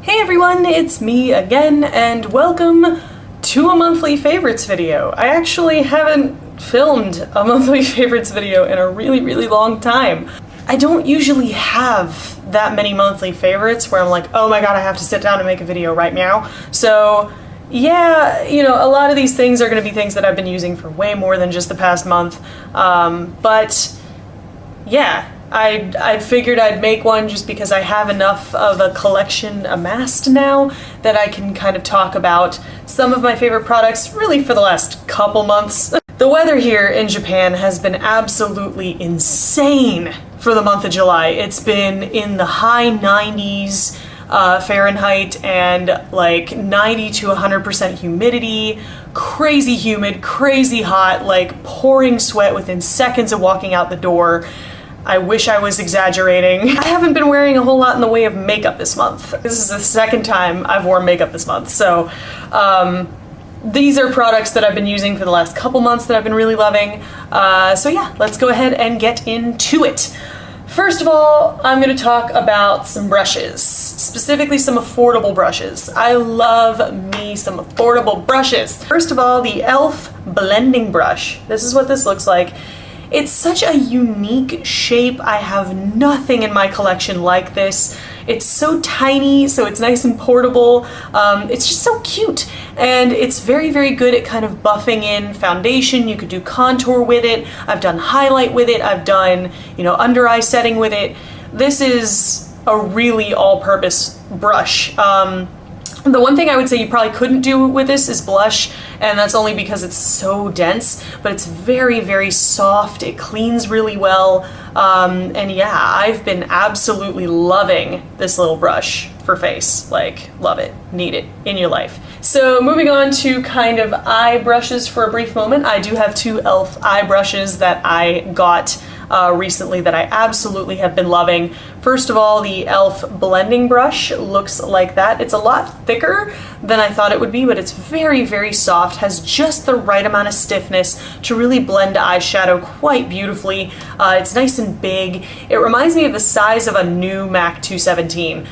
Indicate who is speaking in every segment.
Speaker 1: Hey everyone, it's me again, and welcome to a monthly favorites video. I actually haven't filmed a monthly favorites video in a really long time. I don't usually have that many monthly favorites where I'm like, oh my god, I have to sit down and make a video right now. So yeah, you know, a lot of these things are going to be things that I've been using for way more than just the past month. But yeah, I figured I'd make one just because I have enough of a collection amassed now that I can kind of talk about some of my favorite products really for the last couple months. The weather here in Japan has been absolutely insane for the month of July. It's been in the high 90s Fahrenheit and like 90 to 100% humidity, crazy humid, crazy hot, like pouring sweat within seconds of walking out the door. I wish I was exaggerating. I haven't been wearing a whole lot in the way of makeup this month. This is the second time I've worn makeup this month, so these are products that I've been using for the last couple months that I've been really loving. So yeah, let's go ahead and get into it. First of all, I'm going to talk about some brushes, specifically some affordable brushes. I love me some affordable brushes. First of all, the e.l.f. blending brush. This is what this looks like. It's such a unique shape. I have nothing in my collection like this. It's so tiny, so it's nice and portable. It's just so cute, and it's very good at kind of buffing in foundation. You could do contour with it. I've done highlight with it. I've done, you know, under eye setting with it. This is a really all-purpose brush. The one thing I would say you probably couldn't do with this is blush, and that's only because it's so dense, but it's very soft. It cleans really well, and yeah, I've been absolutely loving this little brush for face. Like, love it, need it in your life. So moving on to kind of eye brushes for a brief moment, I do have two e.l.f. eye brushes that I got recently that I absolutely have been loving. First of all, the e.l.f. blending brush looks like that. It's a lot thicker than I thought it would be, but it's very soft, has just the right amount of stiffness to really blend eyeshadow quite beautifully. It's nice and big. It reminds me of the size of a new MAC 217.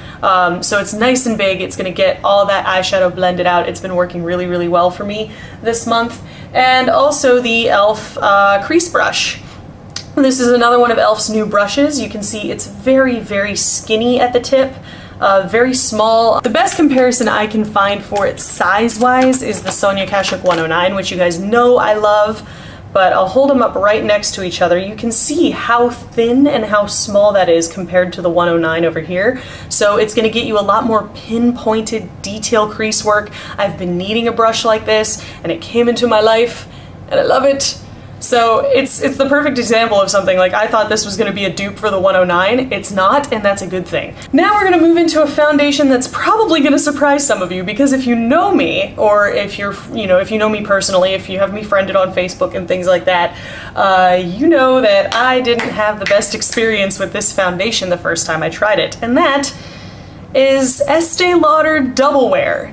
Speaker 1: So it's nice and big. It's gonna get all that eyeshadow blended out. It's been working really well for me this month. And also the e.l.f. Crease brush. This is another one of e.l.f.'s new brushes. You can see it's very skinny at the tip, very small. The best comparison I can find for it size-wise is the Sonia Kashuk 109, which you guys know I love, but I'll hold them up right next to each other. You can see how thin and how small that is compared to the 109 over here. So it's gonna get you a lot more pinpointed detail crease work. I've been needing a brush like this, and it came into my life, and I love it. So it's the perfect example of something like I thought this was going to be a dupe for the 109. It's not, and that's a good thing. Now we're going to move into a foundation that's probably going to surprise some of you, because if you know me, or if you're, you know, if you know me personally, if you have me friended on Facebook and things like that, you know that I didn't have the best experience with this foundation the first time I tried it, and that is Estee Lauder Double Wear.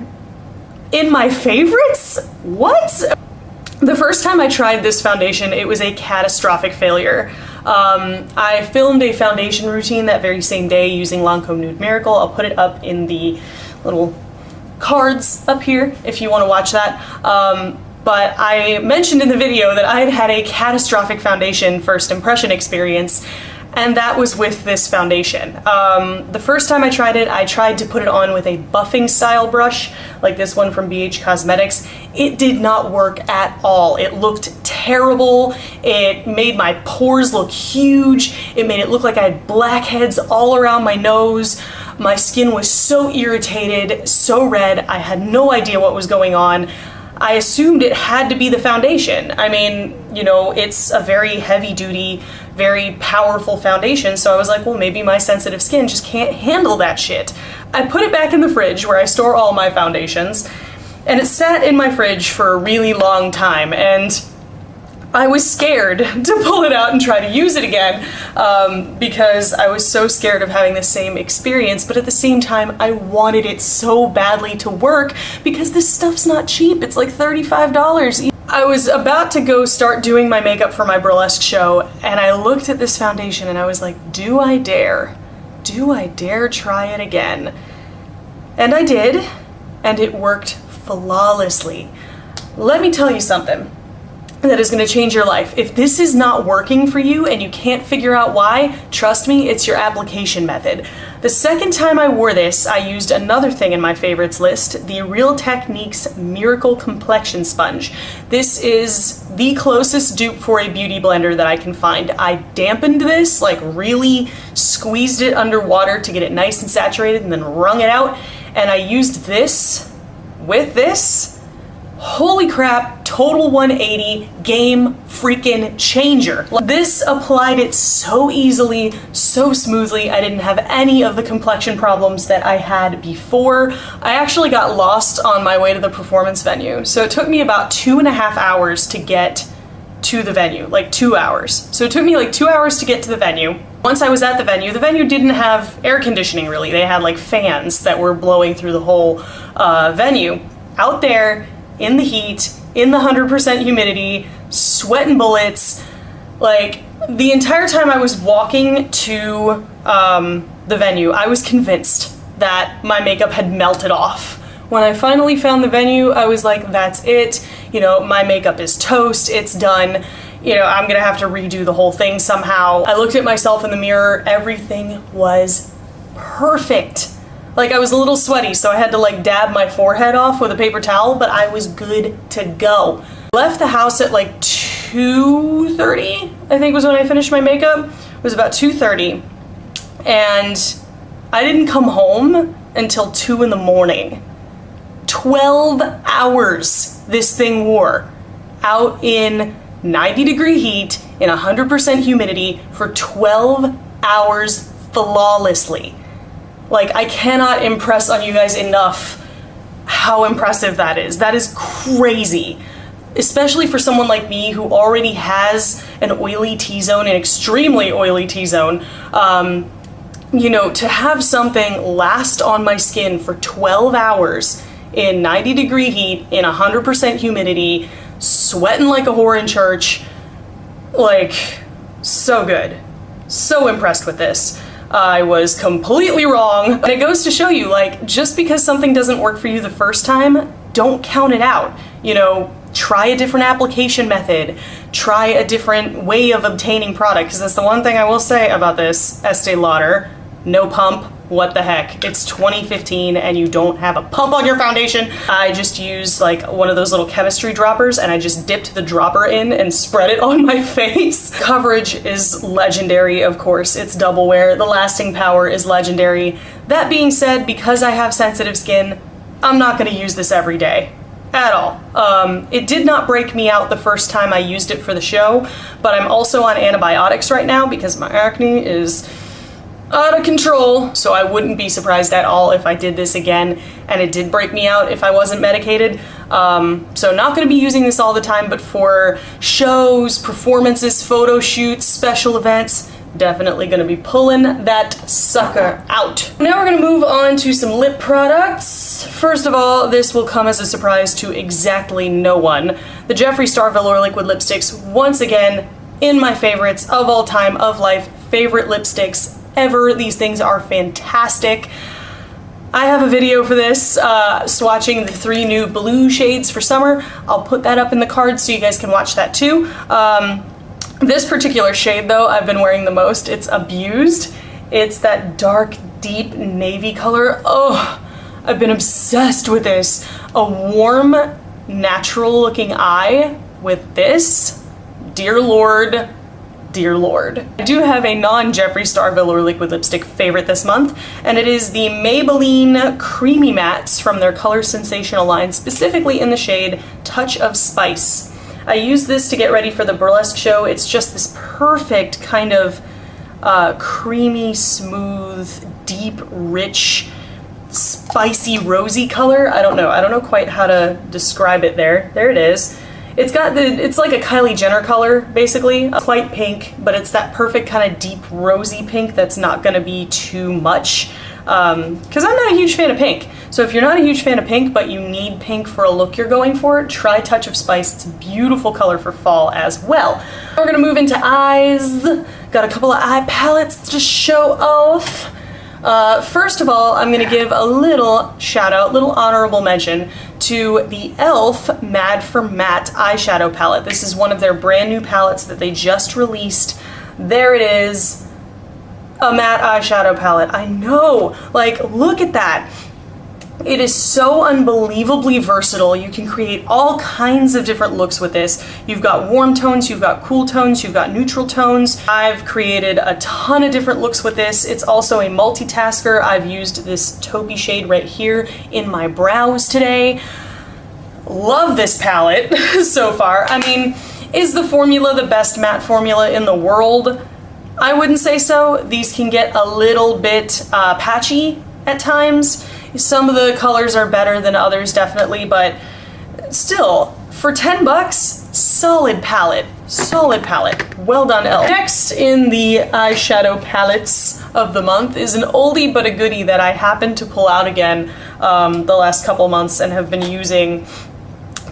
Speaker 1: In my favorites? What? The first time I tried this foundation, it was a catastrophic failure. I filmed a foundation routine that very same day using Lancome Nude Miracle. I'll put it up in the little cards up here if you want to watch that. But I mentioned in the video that I had had a catastrophic foundation first impression experience, and that was with this foundation. The first time I tried to put it on with a buffing style brush, like this one from BH Cosmetics. It did not work at all. It looked terrible. It made my pores look huge. It made it look like I had blackheads all around my nose. My skin was so irritated, so red. I had no idea what was going on. I assumed it had to be the foundation. I mean, you know, it's a very heavy-duty, very powerful foundation, so I was like, well, maybe my sensitive skin just can't handle that shit. I put it back in the fridge where I store all my foundations, and it sat in my fridge for a really long time, and I was scared to pull it out and try to use it again, because I was so scared of having the same experience, but at the same time I wanted it so badly to work because this stuff's not cheap. It's like $35. I was about to go start doing my makeup for my burlesque show, and I looked at this foundation and I was like, do I dare? Do I dare try it again? And I did, and it worked flawlessly. Let me tell you something that is going to change your life. If this is not working for you and you can't figure out why, trust me, it's your application method. The second time I wore this, I used another thing in my favorites list, the Real Techniques Miracle Complexion Sponge. This is the closest dupe for a beauty blender that I can find. I dampened this, like really squeezed it underwater to get it nice and saturated and then wrung it out, and I used this with this. Holy crap, total 180, game freaking changer. This applied it so easily, so smoothly. I didn't have any of the complexion problems that I had before. I actually got lost on my way to the performance venue. So it took me about 2.5 hours to get to the venue, like 2 hours. So it took me like 2 hours to get to the venue. Once I was at the venue didn't have air conditioning really. They had like fans that were blowing through the whole venue. Out there, in the heat, in the 100% humidity, sweating bullets. Like, the entire time I was walking to the venue, I was convinced that my makeup had melted off. When I finally found the venue, I was like, that's it. You know, my makeup is toast, it's done. You know, I'm gonna have to redo the whole thing somehow. I looked at myself in the mirror, everything was perfect. Like, I was a little sweaty, so I had to like dab my forehead off with a paper towel, but I was good to go. Left the house at like 2:30, I think was when I finished my makeup. It was about 2:30, and I didn't come home until 2 in the morning. 12 hours this thing wore out in 90-degree heat in 100% humidity for 12 hours flawlessly. Like, I cannot impress on you guys enough how impressive that is. That is crazy. Especially for someone like me who already has an oily T-zone, an extremely oily T-zone. You know, to have something last on my skin for 12 hours in 90-degree heat, in 100% humidity, sweating like a whore in church, like, so good. So impressed with this. I was completely wrong. And it goes to show you, like, just because something doesn't work for you the first time, don't count it out. You know, try a different application method, try a different way of obtaining product, because that's the one thing I will say about this Estee Lauder. No pump, what the heck. It's 2015 and you don't have a pump on your foundation. I just used like one of those little chemistry droppers and I just dipped the dropper in and spread it on my face. Coverage is legendary, of course. It's double wear. The lasting power is legendary. That being said, because I have sensitive skin, I'm not gonna use this every day. At all. It did not break me out the first time I used it for the show, but I'm also on antibiotics right now because my acne is out of control, so I wouldn't be surprised at all if I did this again and it did break me out if I wasn't medicated. So not going to be using this all the time, but for shows, performances, photo shoots, special events, definitely going to be pulling that sucker out. Now we're going to move on to some lip products. First of all, this will come as a surprise to exactly no one. The Jeffree Star Velour Liquid Lipsticks, once again, in my favorites of all time, of life, favorite lipsticks ever. These things are fantastic. I have a video for this, swatching the 3 new blue shades for summer. I'll put that up in the cards so you guys can watch that too. This particular shade though, I've been wearing the most. It's Abused. It's that dark, deep navy color. Oh, I've been obsessed with this. A warm, natural looking eye with this. Dear Lord. Dear Lord. I do have a non-Jeffree Star Velour Liquid Lipstick favorite this month, and it is the Maybelline Creamy Mattes from their Color Sensational line, specifically in the shade Touch of Spice. I used this to get ready for the Burlesque show. It's just this perfect kind of creamy, smooth, deep, rich, spicy, rosy color. I don't know quite how to describe it there. There it is. It's like a Kylie Jenner color, basically. Quite pink, but it's that perfect kind of deep rosy pink that's not gonna be too much. Because I'm not a huge fan of pink. So if you're not a huge fan of pink, but you need pink for a look you're going for, try Touch of Spice. It's a beautiful color for fall as well. We're gonna move into eyes. Got a couple of eye palettes to show off. First of all, I'm going to give a little shout out, little honorable mention to the e.l.f. Mad for Matte eyeshadow palette. This is one of their brand new palettes that they just released. There it is, a matte eyeshadow palette. I know, like, look at that. It is so unbelievably versatile. You can create all kinds of different looks with this. You've got warm tones, you've got cool tones, you've got neutral tones. I've created a ton of different looks with this. It's also a multitasker. I've used this taupey shade right here in my brows today. Love this palette so far. I mean, is the formula the best matte formula in the world? I wouldn't say so. These can get a little bit patchy at times. Some of the colors are better than others, definitely, but still, for 10 bucks, solid palette. Solid palette. Well done, e.l.f. Next in the eyeshadow palettes of the month is an oldie but a goodie that I happened to pull out again the last couple months and have been using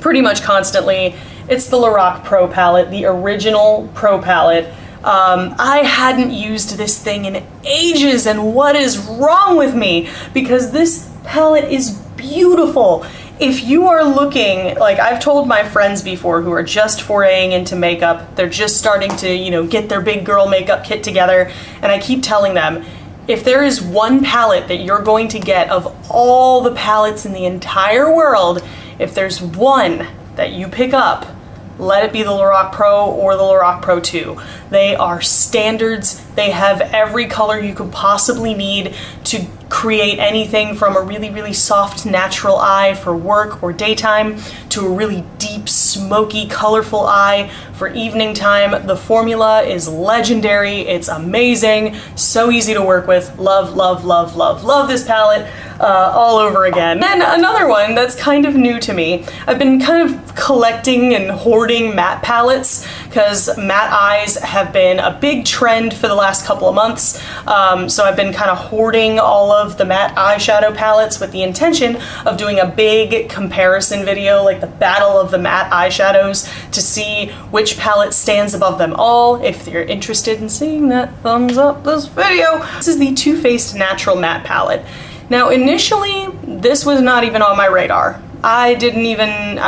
Speaker 1: pretty much constantly. It's the Lorac Pro palette, the original Pro palette. I hadn't used this thing in ages, and what is wrong with me? Because this palette is beautiful. If you are looking, like I've told my friends before who are just foraying into makeup, they're just starting to, you know, get their big girl makeup kit together, and I keep telling them, if there is one palette that you're going to get of all the palettes in the entire world, if there's one that you pick up, let it be the Lorac Pro or the Lorac Pro 2. They are standards. They have every color you could possibly need to create anything from a really, really soft, natural eye for work or daytime to a really deep, smoky, colorful eye for evening time. The formula is legendary. It's amazing. So easy to work with. Love, love, love, love, love this palette. All over again. And another one that's kind of new to me. I've been kind of collecting and hoarding matte palettes because matte eyes have been a big trend for the last couple of months. So I've been kind of hoarding all of the matte eyeshadow palettes with the intention of doing a big comparison video, like the battle of the matte eyeshadows, to see which palette stands above them all. If you're interested in seeing that, thumbs up this video. This is the Too Faced Natural Matte Palette. Now, initially, this was not even on my radar. I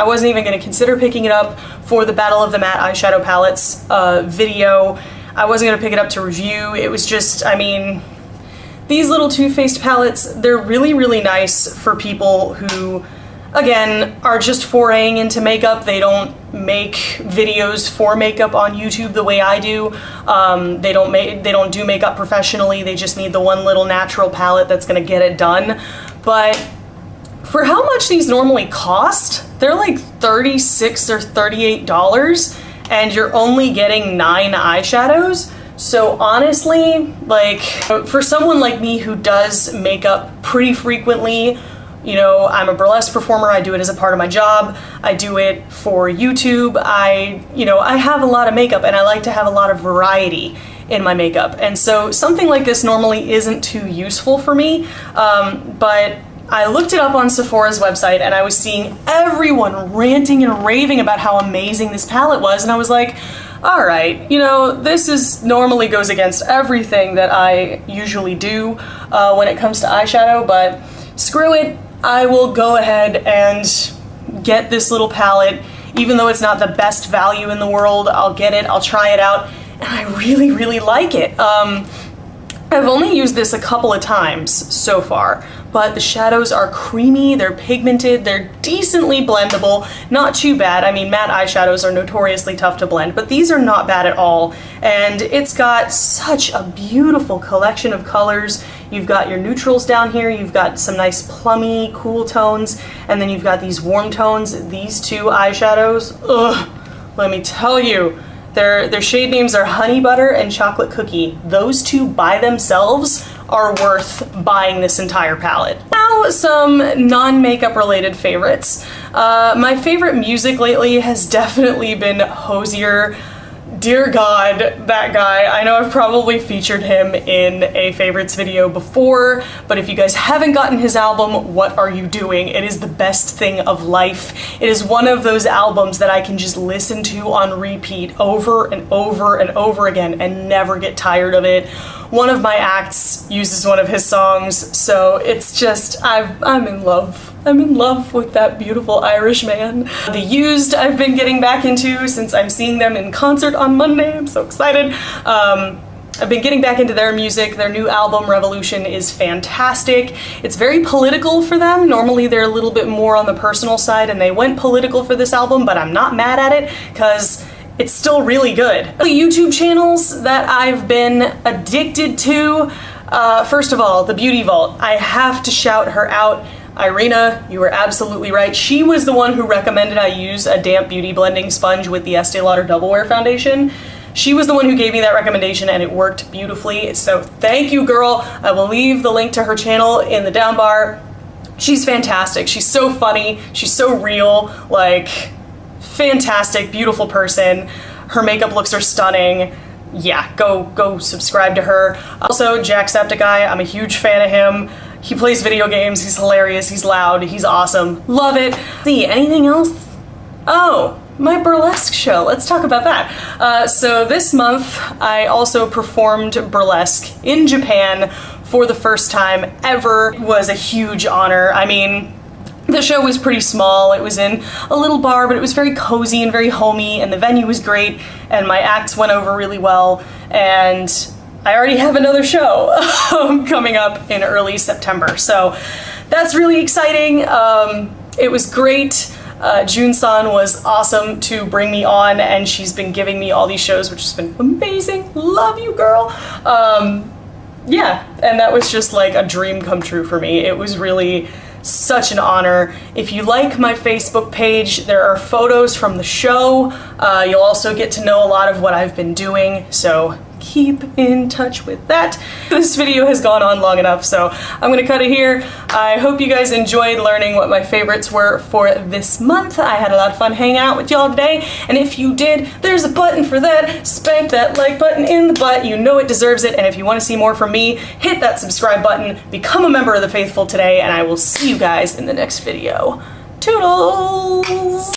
Speaker 1: wasn't even going to consider picking it up for the Battle of the Matte Eyeshadow Palettes video. I wasn't going to pick it up to review. It was just, I mean, these little Too Faced palettes, they're really, really nice for people who, again, are just foraying into makeup. They don't make videos for makeup on YouTube the way I do. They don't do makeup professionally. They just need the one little natural palette that's gonna get it done. But for how much these normally cost, they're like $36 or $38, and you're only getting 9 eyeshadows. So honestly, like, for someone like me who does makeup pretty frequently, you know, I'm a burlesque performer, I do it as a part of my job, I do it for YouTube, I have a lot of makeup and I like to have a lot of variety in my makeup. And so something like this normally isn't too useful for me, but I looked it up on Sephora's website and I was seeing everyone ranting and raving about how amazing this palette was, and I was like, all right, you know, this normally goes against everything that I usually do when it comes to eyeshadow, but screw it. I will go ahead and get this little palette. Even though it's not the best value in the world, I'll get it, I'll try it out, and I really, really like it. I've only used this a couple of times so far, but the shadows are creamy, they're pigmented, they're decently blendable, not too bad. I mean, matte eyeshadows are notoriously tough to blend, but these are not bad at all. And it's got such a beautiful collection of colors. You've got your neutrals down here, you've got some nice plummy, cool tones, and then you've got these warm tones. These two eyeshadows, ugh, let me tell you, their shade names are Honey Butter and Chocolate Cookie. Those two by themselves are worth buying this entire palette. Now, some non-makeup related favorites. My favorite music lately has definitely been Hozier. dear God, that guy. I know I've probably featured him in a favorites video before, but if you guys haven't gotten his album, what are you doing? It is the best thing of life. It is one of those albums that I can just listen to on repeat over and over and over again and never get tired of it. One of my acts uses one of his songs, so it's just, I'm in love. I'm in love with that beautiful Irish man. The Used I've been getting back into since I'm seeing them in concert on Monday. I'm so excited. I've been getting back into their music. Their new album, Revolution, is fantastic. It's very political for them. Normally they're a little bit more on the personal side, and they went political for this album, but I'm not mad at it because it's still really good. The YouTube channels that I've been addicted to, first of all, The Beauty Vault. I have to shout her out. Irina, you were absolutely right. She was the one who recommended I use a damp beauty blending sponge with the Estee Lauder Double Wear Foundation. She was the one who gave me that recommendation, and it worked beautifully, so thank you, girl. I will leave the link to her channel in the down bar. She's fantastic. She's so funny. She's so real. Like, fantastic, beautiful person. Her makeup looks are stunning. Yeah, go subscribe to her. Also, Jacksepticeye, I'm a huge fan of him. He plays video games, he's hilarious, he's loud, he's awesome. Love it. See, anything else? Oh, my burlesque show. Let's talk about that. So this month, I also performed burlesque in Japan for the first time ever. It was a huge honor. I mean, the show was pretty small. It was in a little bar, but it was very cozy and very homey, and the venue was great, and my acts went over really well, and I already have another show coming up in early September, so that's really exciting. It was great. June-san was awesome to bring me on, and she's been giving me all these shows, which has been amazing. Love you, girl. Yeah, and that was just like a dream come true for me. It was really such an honor. If you like my Facebook page, there are photos from the show. You'll also get to know a lot of what I've been doing, so keep in touch with that. This video has gone on long enough, so I'm gonna cut it here. I hope you guys enjoyed learning what my favorites were for this month. I had a lot of fun hanging out with y'all today, and if you did, there's a button for that. Spank that like button in the butt. You know it deserves it, and if you want to see more from me, hit that subscribe button, become a member of the faithful today, and I will see you guys in the next video. Toodles!